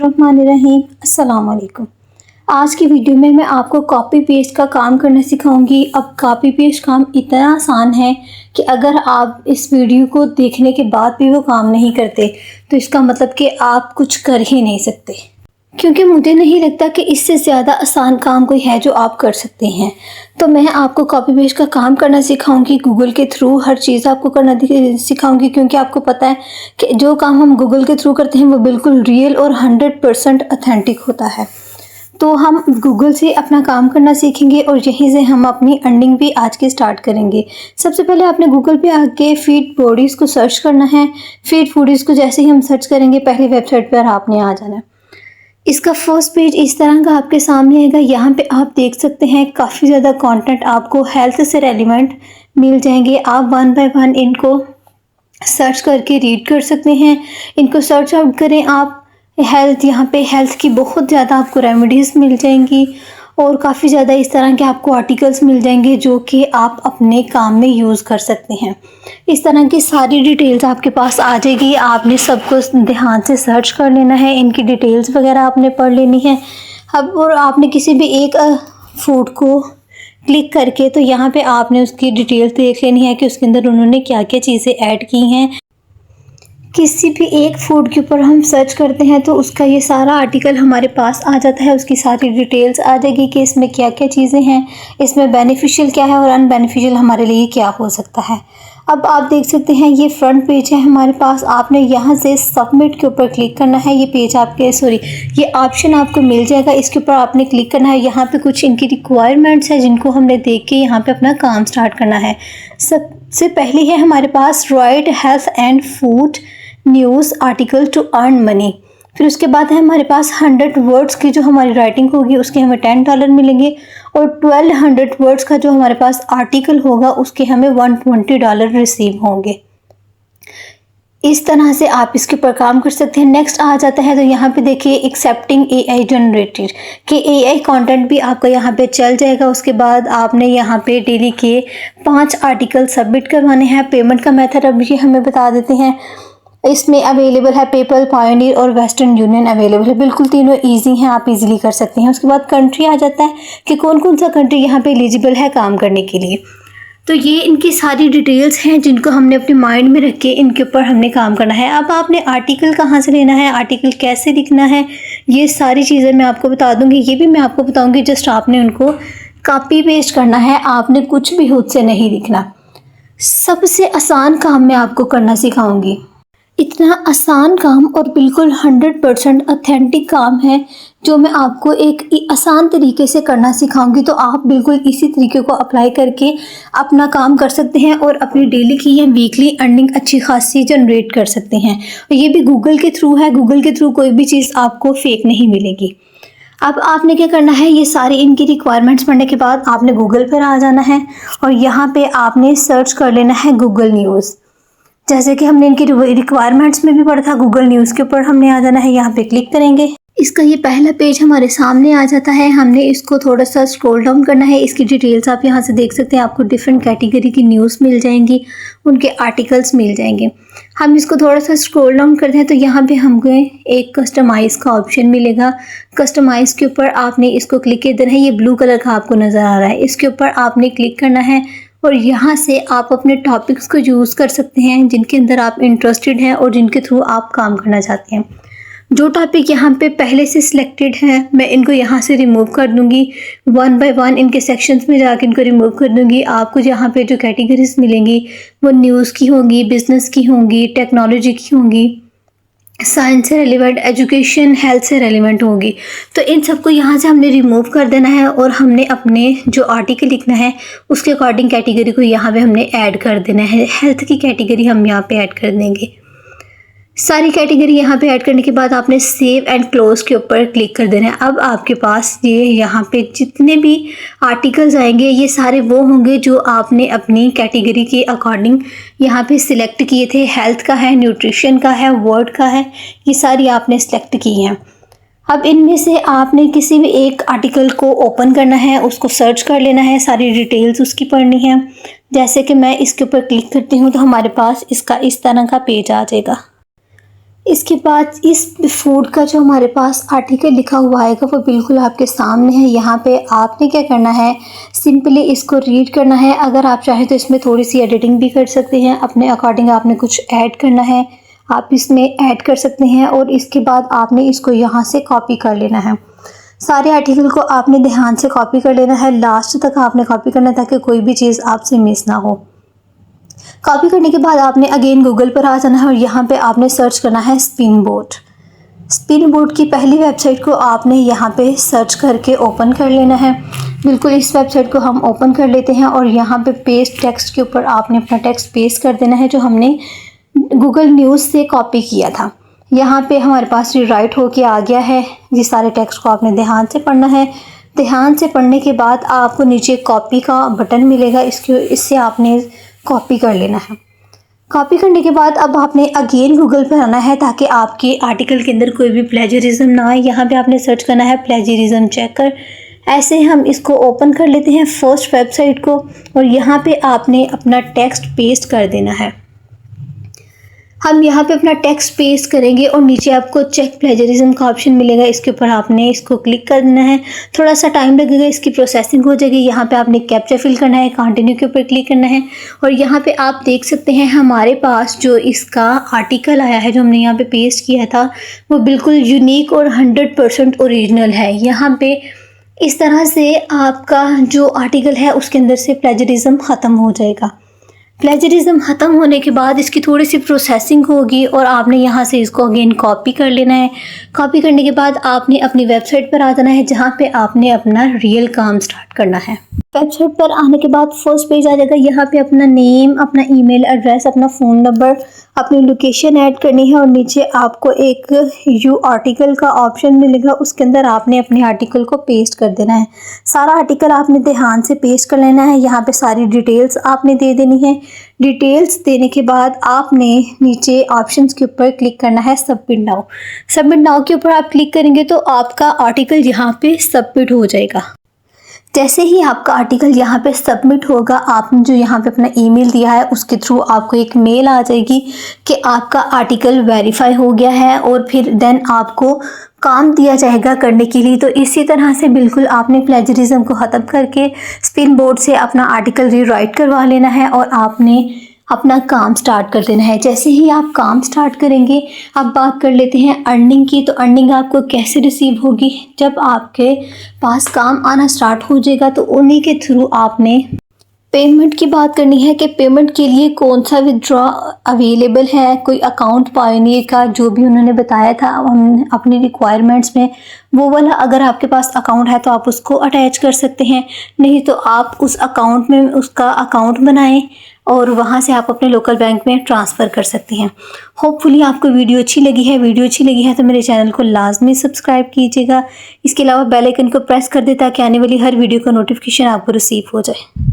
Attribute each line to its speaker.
Speaker 1: बिस्मिल्लाहिर्रहमानिर्रहीम। अस्सलाम वालेकुम। आज की वीडियो में मैं आपको कॉपी पेस्ट का काम करना सिखाऊंगी। अब कॉपी पेस्ट काम इतना आसान है कि अगर आप इस वीडियो को देखने के बाद भी वो काम नहीं करते तो इसका मतलब कि आप कुछ कर ही नहीं सकते, क्योंकि मुझे नहीं लगता कि इससे ज़्यादा आसान काम कोई है जो आप कर सकते हैं। तो मैं आपको कॉपी पेस्ट का काम करना सिखाऊंगी, गूगल के थ्रू हर चीज़ आपको करना सिखाऊंगी, क्योंकि आपको पता है कि जो काम हम गूगल के थ्रू करते हैं वो बिल्कुल रियल और 100% ऑथेंटिक होता है। तो हम गूगल से अपना काम करना सीखेंगे और यहीं से हम अपनी अर्निंग भी आज के स्टार्ट करेंगे। सबसे पहले आपने गूगल पे आके फीड बॉडीज़ को सर्च करना है। फीड फूडीज़ को जैसे ही हम सर्च करेंगे पहली वेबसाइट पर आपने आ जाना है। इसका फर्स्ट पेज इस तरह का आपके सामने आएगा। यहाँ पे आप देख सकते हैं काफ़ी ज़्यादा कंटेंट आपको हेल्थ से रेलिवेंट मिल जाएंगे। आप वन बाय वन इनको सर्च करके रीड कर सकते हैं। इनको सर्च आउट करें आप हेल्थ, यहाँ पे हेल्थ की बहुत ज़्यादा आपको रेमेडीज़ मिल जाएंगी और काफ़ी ज़्यादा इस तरह के आपको आर्टिकल्स मिल जाएंगे जो कि आप अपने काम में यूज़ कर सकते हैं। इस तरह की सारी डिटेल्स आपके पास आ जाएगी। आपने सबको ध्यान से सर्च कर लेना है, इनकी डिटेल्स वगैरह आपने पढ़ लेनी है। अब और आपने किसी भी एक फूड को क्लिक करके तो यहाँ पे आपने उसकी डिटेल्स देख लेनी है कि उसके अंदर उन्होंने क्या क्या चीज़ें ऐड की हैं। किसी भी एक फूड के ऊपर हम सर्च करते हैं तो उसका ये सारा आर्टिकल हमारे पास आ जाता है, उसकी सारी डिटेल्स आ जाएगी कि इसमें क्या क्या चीज़ें हैं, इसमें बेनिफिशियल क्या है और अनबेनिफिशियल हमारे लिए क्या हो सकता है। अब आप देख सकते हैं ये फ्रंट पेज है हमारे पास। आपने यहाँ से सबमिट के ऊपर क्लिक करना है। ये पेज आपके ये ऑप्शन आपको मिल जाएगा, इसके ऊपर आपने क्लिक करना है। यहाँ पे कुछ इनकी रिक्वायरमेंट्स है जिनको हमने देख के यहाँ पे अपना काम स्टार्ट करना है। सबसे पहले है हमारे पास write health and food news article to earn money. फिर उसके बाद है हमारे पास 100 वर्ड्स की जो हमारी राइटिंग होगी उसके हमें $10 मिलेंगे और 1200 वर्ड्स का जो हमारे पास आर्टिकल होगा उसके हमें $120 रिसीव होंगे। इस तरह से आप इसके ऊपर काम कर सकते हैं। नेक्स्ट आ जाता है तो यहाँ पे देखिए एक्सेप्टिंग AI जनरेटेड कि AI कंटेंट भी आपका यहाँ पे चल जाएगा। उसके बाद आपने यहाँ पे डेली के 5 आर्टिकल सबमिट करवाने हैं। पेमेंट का मेथड अब ये हमें बता देते हैं। इसमें अवेलेबल है पेपल, पायोनियर और वेस्टर्न यूनियन अवेलेबल है। बिल्कुल तीनों इजी हैं, आप इजीली कर सकते हैं। उसके बाद कंट्री आ जाता है कि कौन कौन सा कंट्री यहाँ पे एलिजिबल है काम करने के लिए। तो ये इनकी सारी डिटेल्स हैं जिनको हमने अपने माइंड में रख के इनके ऊपर हमने काम करना है। अब आपने आर्टिकल कहाँ से लेना है, आर्टिकल कैसे लिखना है, ये सारी चीज़ें मैं आपको बता दूँगी। ये भी मैं आपको बताऊँगी, जस्ट आपने उनको कॉपी पेस्ट करना है, आपने कुछ भी खुद से नहीं लिखना। सबसे आसान काम मैं आपको करना सिखाऊँगी। इतना आसान काम और बिल्कुल 100% ऑथेंटिक काम है जो मैं आपको एक आसान तरीके से करना सिखाऊंगी। तो आप बिल्कुल इसी तरीके को अप्लाई करके अपना काम कर सकते हैं और अपनी डेली की या वीकली अर्निंग अच्छी खासी जनरेट कर सकते हैं। और ये भी गूगल के थ्रू है। गूगल के थ्रू कोई भी चीज़ आपको फेक नहीं मिलेगी। अब आपने क्या करना है, ये सारी इनकी रिक्वायरमेंट्स पढ़ने के बाद आपने गूगल पर आ जाना है और यहाँ पर आपने सर्च कर लेना है गूगल न्यूज़। जैसे कि हमने इनकी रिक्वायरमेंट्स में भी पढ़ा था, गूगल न्यूज़ के ऊपर हमने आ जाना है। यहाँ पे क्लिक करेंगे, इसका ये पहला पेज हमारे सामने आ जाता है। हमने इसको थोड़ा सा स्क्रॉल डाउन करना है। इसकी डिटेल्स आप यहाँ से देख सकते हैं। आपको डिफरेंट कैटेगरी की न्यूज़ मिल जाएंगी, उनके आर्टिकल्स मिल जाएंगे। हम इसको थोड़ा सा स्क्रॉल डाउन करते हैं तो यहाँ पे हमको एक कस्टमाइज़ का ऑप्शन मिलेगा। कस्टमाइज़ के ऊपर आपने इसको क्लिक कर देना है। ये ब्लू कलर का आपको नज़र आ रहा है, इसके ऊपर आपने क्लिक करना है और यहाँ से आप अपने टॉपिक्स को यूज़ कर सकते हैं जिनके अंदर आप इंटरेस्टेड हैं और जिनके थ्रू आप काम करना चाहते हैं। जो टॉपिक यहाँ पे पहले से सिलेक्टेड हैं मैं इनको यहाँ से रिमूव कर दूँगी। वन बाय वन इनके सेक्शंस में जाकर इनको रिमूव कर दूँगी। आपको यहाँ पे जो कैटेगरीज मिलेंगी वो न्यूज़ की होंगी, बिज़नेस की होंगी, टेक्नोलॉजी की होंगी, साइंस से रेलिवेंट, एजुकेशन, हेल्थ से रेलिवेंट होगी। तो इन सबको यहाँ से हमने रिमूव कर देना है और हमने अपने जो आर्टिकल लिखना है उसके अकॉर्डिंग कैटेगरी को यहाँ पे हमने ऐड कर देना है। हेल्थ की कैटेगरी हम यहाँ पे ऐड कर देंगे। सारी कैटेगरी यहाँ पे ऐड करने के बाद आपने सेव एंड क्लोज के ऊपर क्लिक कर देना है। अब आपके पास ये यहाँ पे जितने भी आर्टिकल्स आएंगे ये सारे वो होंगे जो आपने अपनी कैटेगरी के अकॉर्डिंग यहाँ पे सिलेक्ट किए थे। हेल्थ का है, न्यूट्रिशन का है, वर्ड का है, ये सारी आपने सिलेक्ट की हैं। अब इनमें से आपने किसी भी एक आर्टिकल को ओपन करना है, उसको सर्च कर लेना है, सारी डिटेल्स उसकी पढ़नी है। जैसे कि मैं इसके ऊपर क्लिक करती हूँ तो हमारे पास इसका इस तरह का पेज आ जाएगा। इसके बाद इस फूड का जो हमारे पास आर्टिकल लिखा हुआ आएगा वो बिल्कुल आपके सामने है। यहाँ पे आपने क्या करना है, सिंपली इसको रीड करना है। अगर आप चाहें तो इसमें थोड़ी सी एडिटिंग भी कर सकते हैं, अपने अकॉर्डिंग आपने कुछ ऐड करना है आप इसमें ऐड कर सकते हैं। और इसके बाद आपने इसको यहाँ से कॉपी कर लेना है। सारे आर्टिकल को आपने ध्यान से कॉपी कर लेना है, लास्ट तक आपने कॉपी करना है ताकि कोई भी चीज़ आपसे मिस ना हो। कॉपी करने के बाद आपने अगेन गूगल पर आ जाना है और यहाँ पे आपने सर्च करना है स्पिन बोट। स्पिन बोट की पहली वेबसाइट को आपने यहाँ पे सर्च करके ओपन कर लेना है। बिल्कुल इस वेबसाइट को हम ओपन कर लेते हैं और यहाँ पे पेस्ट टेक्स्ट के ऊपर आपने अपना टेक्स्ट पेस्ट कर देना है जो हमने गूगल न्यूज़ से कॉपी किया था। यहाँ पे हमारे पास रीराइट होके आ गया है। ये सारे टेक्स्ट को आपने ध्यान से पढ़ना है। ध्यान से पढ़ने के बाद आपको नीचे कॉपी का बटन मिलेगा, इससे आपने कॉपी कर लेना है। कॉपी करने के बाद अब आपने अगेन गूगल पर आना है ताकि आपके आर्टिकल के अंदर कोई भी प्लेजरिज्म ना आए। यहाँ पे आपने सर्च करना है प्लेजरिज्म चेकर। ऐसे हम इसको ओपन कर लेते हैं फर्स्ट वेबसाइट को और यहाँ पे आपने अपना टेक्स्ट पेस्ट कर देना है। हम यहाँ पे अपना टेक्स्ट पेस्ट करेंगे और नीचे आपको चेक प्लेजरिज्म का ऑप्शन मिलेगा, इसके ऊपर आपने इसको क्लिक कर देना है। थोड़ा सा टाइम लगेगा, इसकी प्रोसेसिंग हो जाएगी। यहाँ पे आपने कैप्चा फिल करना है, कंटिन्यू के ऊपर क्लिक करना है और यहाँ पे आप देख सकते हैं हमारे पास जो इसका आर्टिकल आया है जो हमने यहाँ पे पेस्ट किया था वो बिल्कुल यूनिक और 100% ओरिजिनल है। यहाँ पे इस तरह से आपका जो आर्टिकल है उसके अंदर से प्लेजरिज्म ख़त्म हो जाएगा। प्लेजरिज्म ख़त्म होने के बाद इसकी थोड़ी सी प्रोसेसिंग होगी और आपने यहाँ से इसको अगेन कॉपी कर लेना है। कॉपी करने के बाद आपने अपनी वेबसाइट पर आ जाना है जहाँ पे आपने अपना रियल काम स्टार्ट करना है। वेबसाइट पर आने के बाद फर्स्ट पेज आ जाएगा। यहाँ पे अपना नेम, अपना ईमेल एड्रेस, अपना फ़ोन नंबर, अपनी लोकेशन ऐड करनी है और नीचे आपको एक यू आर्टिकल का ऑप्शन मिलेगा, उसके अंदर आपने अपने आर्टिकल को पेस्ट कर देना है। सारा आर्टिकल आपने ध्यान से पेस्ट कर लेना है। यहाँ पे सारी डिटेल्स आपने दे देनी है। डिटेल्स देने के बाद आपने नीचे ऑप्शंस के ऊपर क्लिक करना है सबमिट नाउ। सबमिट नाउ के ऊपर आप क्लिक करेंगे तो आपका आर्टिकल यहाँ पे सबमिट हो जाएगा। जैसे ही आपका आर्टिकल यहाँ पे सबमिट होगा, आपने जो यहाँ पे अपना ईमेल दिया है उसके थ्रू आपको एक मेल आ जाएगी कि आपका आर्टिकल वेरीफाई हो गया है और फिर देन आपको काम दिया जाएगा करने के लिए। तो इसी तरह से बिल्कुल आपने प्लेजरिज्म को ख़त्म करके स्पिन बोर्ड से अपना आर्टिकल रीराइट करवा लेना है और आपने अपना काम स्टार्ट कर देना है। जैसे ही आप काम स्टार्ट करेंगे, अब बात कर लेते हैं अर्निंग की। तो अर्निंग आपको कैसे रिसीव होगी, जब आपके पास काम आना स्टार्ट हो जाएगा तो उन्हीं के थ्रू आपने पेमेंट की बात करनी है कि पेमेंट के लिए कौन सा विथड्रॉ अवेलेबल है। कोई अकाउंट पायोनियर का जो भी उन्होंने बताया था अपनी रिक्वायरमेंट्स में, वो वाला अगर आपके पास अकाउंट है तो आप उसको अटैच कर सकते हैं, नहीं तो आप उस अकाउंट में उसका अकाउंट बनाएं और वहाँ से आप अपने लोकल बैंक में ट्रांसफ़र कर सकते हैं। होपफुली आपको वीडियो अच्छी लगी है। वीडियो अच्छी लगी है तो मेरे चैनल को लाजमी सब्सक्राइब कीजिएगा। इसके अलावा बेल आइकन को प्रेस कर दें ताकि आने वाली हर वीडियो का नोटिफिकेशन आपको रिसीव हो जाए।